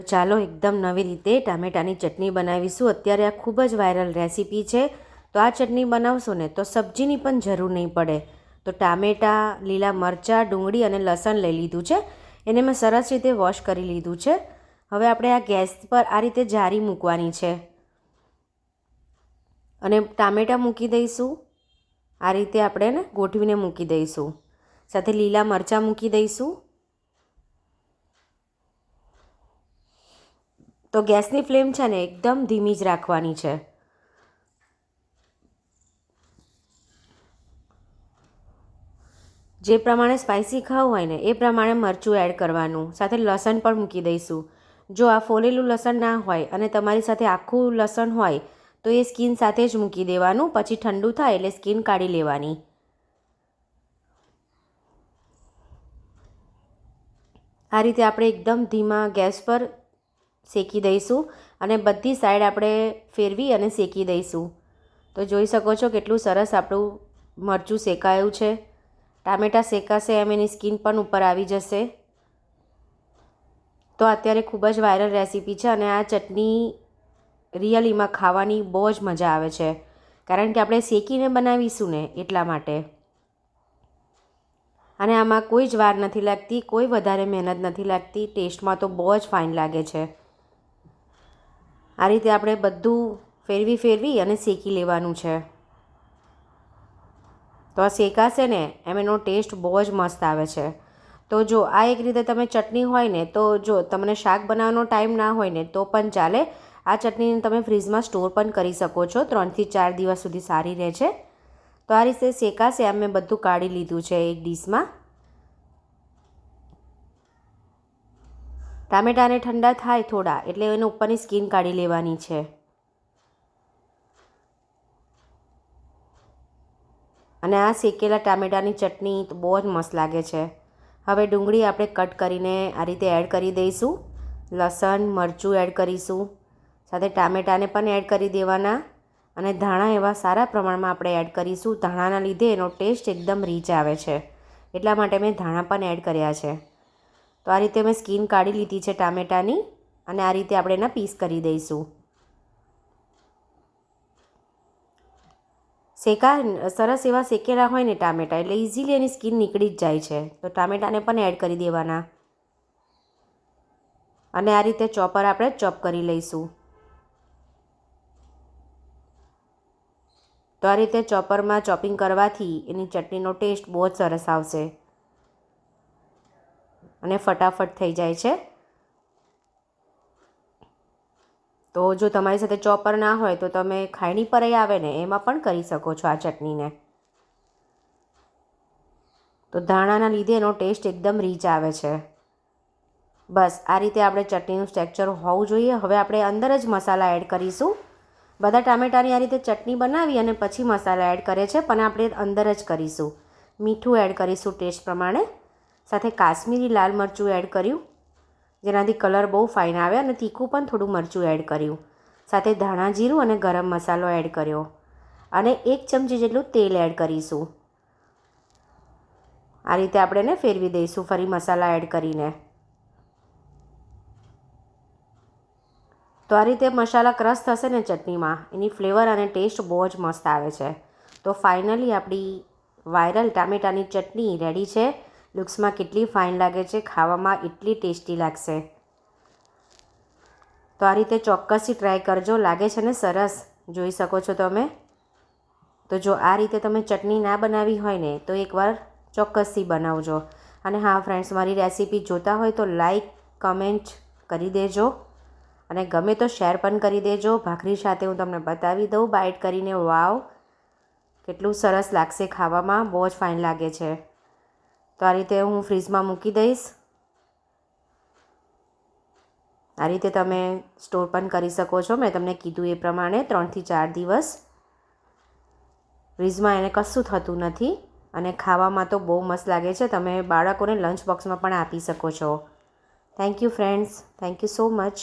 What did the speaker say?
ચાલો એકદમ નવી રીતે ટામેટાની ચટણી બનાવીશું. અત્યારે આ ખૂબ જ વાયરલ રેસીપી છે. તો આ ચટણી બનાવશો ને તો સબ્જીની પણ જરૂર નહીં પડે. તો ટામેટાં, લીલા મરચાં, ડુંગળી અને લસણ લઈ લીધું છે. એને મેં સરસ રીતે વોશ કરી લીધું છે. હવે આપણે આ ગેસ પર આ રીતે જારી મૂકવાની છે અને ટામેટાં મૂકી દઈશું. આ રીતે આપણે એને ગોઠવીને મૂકી દઈશું. સાથે લીલા મરચાં મૂકી દઈશું. તો ગેસની ફ્લેમ છે ને એકદમ ધીમી જ રાખવાની છે. જે પ્રમાણે સ્પાઇસી ખાવું હોય ને એ પ્રમાણે મરચું એડ કરવાનું. સાથે લસણ પણ મૂકી દઈશું. જો આ ફોલેલું લસણ ના હોય અને તમારી સાથે આખું લસણ હોય તો એ સ્કીન સાથે જ મૂકી દેવાનું. પછી ઠંડુ થાય એટલે સ્કીન કાઢી લેવાની. આ રીતે આપણે એકદમ ધીમા ગેસ પર શેકી દઈશું અને બધી સાઈડ આપણે ફેરવી અને શેકી દઈશું. તો જોઈ શકો છો કેટલું સરસ આપણું મરચું શેકાયું છે. ટામેટાં શેકાશે એમ એની સ્કીન પણ ઉપર આવી જશે. તો અત્યારે ખૂબ જ વાયરલ રેસીપી છે અને આ ચટણી રિયલીમાં ખાવાની બહુ જ મજા આવે છે, કારણ કે આપણે શેકીને બનાવીશું ને એટલા માટે. અને આમાં કોઈ જ વાર નથી લાગતી, કોઈ વધારે મહેનત નથી લાગતી. ટેસ્ટમાં તો બહુ જ ફાઇન લાગે છે. આ રીતે આપણે બધું ફેરવી અને શેકી લેવાનું છે. તો આ શેકાશે ને એમ એનો ટેસ્ટ બહુ જ મસ્ત આવે છે. તો જો આ એક રીતે તમે ચટણી હોય ને તો જો તમને શાક બનાવવાનો ટાઈમ ના હોય ને તો પણ ચાલે. આ ચટણીને તમે ફ્રીજમાં સ્ટોર પણ કરી શકો છો. 3 થી 4 દિવસ સુધી સારી રહે છે. તો આ રીતે શેકાશે એમ મેં બધું કાઢી લીધું છે એક ડીશમાં. ટામેટાને ઠંડા થાય થોડા એટલે એને ઉપરની સ્કીન કાઢી લેવાની છે. અને આ શેકેલા ટામેટાની ચટણી તો બહુ જ મસ્ત લાગે છે. હવે ડુંગળી આપણે કટ કરીને આ રીતે એડ કરી દઈશું. લસણ, મરચું એડ કરીશું. સાથે ટામેટાને પણ એડ કરી દેવાના. અને ધાણા એવા સારા પ્રમાણમાં આપણે એડ કરીશું. ધાણાના લીધે એનો ટેસ્ટ એકદમ રીચ આવે છે, એટલા માટે મેં ધાણા પણ એડ કર્યા છે. તો આ રીતે મેં સ્કીન કાઢી લીધી છે ટામેટાની અને આ રીતે આપણે એના પીસ કરી દઈશું. સરસ એવા શેકેલા હોય ને ટામેટાં એટલે ઇઝીલી એની સ્કીન નીકળી જ જાય છે. તો ટામેટાને પણ એડ કરી દેવાના અને આ રીતે ચોપર આપણે ચોપ કરી લઈશું. તો આ રીતે ચોપરમાં ચોપિંગ કરવાથી એની ચટણીનો ટેસ્ટ બહુ જ સરસ આવશે અને ફટાફટ થઈ જાય છે. તો જો તમારી સાથે ચોપર ના હોય તો તમે ખાયણી પર આવે ને એમાં પણ કરી શકો છો આ ચટણીને. તો ધાણાના લીધે એનો ટેસ્ટ એકદમ રીચ આવે છે. બસ આ રીતે આપણે ચટણીનું સ્ટ્રક્ચર હોવું જોઈએ. હવે આપણે અંદર જ મસાલા એડ કરીશું. બધા ટામેટાની આ રીતે ચટણી બનાવી અને પછી મસાલા એડ કરે છે, પણ આપણે અંદર જ કરીશું. મીઠું એડ કરીશું ટેસ્ટ પ્રમાણે. સાથે કાશ્મીરી લાલ મરચું એડ કર્યું જેનાથી કલર બહુ ફાઇન આવે, અને તીખું પણ થોડું મરચું એડ કર્યું. સાથે ધાણા જીરું અને ગરમ મસાલો એડ કર્યો અને 1 ચમચી જેટલું તેલ એડ કરીશું. આ રીતે આપણે એને ફેરવી દઈશું ફરી મસાલા એડ કરીને. તો આ રીતે મસાલા ક્રશ થશે ને ચટણીમાં, એની ફ્લેવર અને ટેસ્ટ બહુ જ મસ્ત આવે છે. તો ફાઇનલી આપણી વાયરલ ટામેટાની ચટણી રેડી છે. લુક્સમાં કેટલી ફાઇન લાગે છે, ખાવામાં એટલી ટેસ્ટી લાગશે. તો આ રીતે ચોક્કસથી ટ્રાય કરજો. લાગે છે ને સરસ, જોઈ શકો છો તમે. તો જો આ રીતે તમે ચટણી ના બનાવી હોય ને તો એકવાર ચોક્કસથી બનાવજો. અને હા ફ્રેન્ડ્સ, મારી રેસીપી જોતા હોય તો લાઈક, કમેન્ટ કરી દેજો અને ગમે તો શેર પણ કરી દેજો. ભાખરી સાથે હું તમને બતાવી દઉં બાઇટ કરીને. વાવ, કેટલું સરસ લાગશે ખાવામાં, બહુ જ ફાઇન લાગે છે. તો આ રીતે હું ફ્રીજમાં મૂકી દઈશ. આ રીતે તમે સ્ટોર પણ કરી શકો છો. મેં તમને કીધું એ પ્રમાણે 3 થી 4 દિવસ. ફ્રીજમાં એને કશું થતું નથી અને ખાવામાં તો બહુ મસ્ત લાગે છે. તમે બાળકોને લંચ બોક્સમાં પણ આપી શકો છો. Thank you friends, thank you so much.